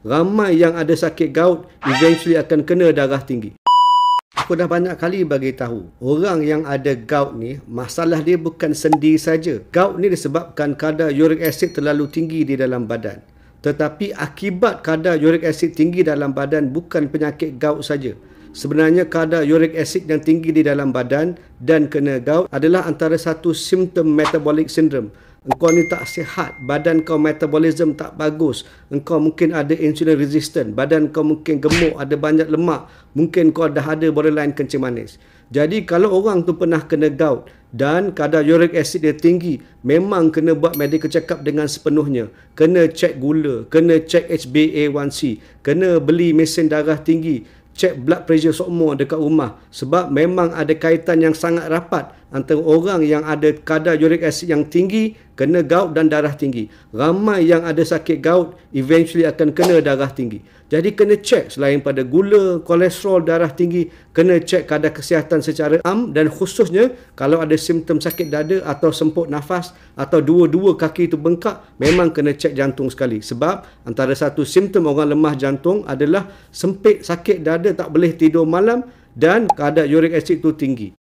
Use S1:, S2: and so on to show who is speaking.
S1: Ramai yang ada sakit gout eventually akan kena darah tinggi. Aku dah banyak kali bagi tahu, orang yang ada gout ni, masalah dia bukan sendi saja. Gout ni disebabkan kadar uric acid terlalu tinggi di dalam badan. Tetapi akibat kadar uric acid tinggi dalam badan bukan penyakit gout saja. Sebenarnya kadar uric acid yang tinggi di dalam badan dan kena gout adalah antara satu simptom metabolic syndrome. Engkau ni tak sihat, badan kau metabolism tak bagus, engkau mungkin ada insulin resistant, badan kau mungkin gemuk, ada banyak lemak, mungkin kau dah ada borderline kencing manis. Jadi kalau orang tu pernah kena gout dan kadar uric acid dia tinggi, memang kena buat medical check up dengan sepenuhnya. Kena cek gula, kena cek HbA1c, kena beli mesin darah tinggi, cek blood pressure semua dekat rumah. Sebab memang ada kaitan yang sangat rapat antara orang yang ada kadar uric acid yang tinggi, kena gout dan darah tinggi. Ramai yang ada sakit gout eventually akan kena darah tinggi. Jadi kena cek selain pada gula, kolesterol, darah tinggi, kena cek kadar kesihatan secara am, dan khususnya kalau ada simptom sakit dada atau semput nafas atau dua-dua kaki itu bengkak, memang kena cek jantung sekali. Sebab antara satu simptom orang lemah jantung adalah sempit, sakit dada, tak boleh tidur malam dan kadar uric acid itu tinggi.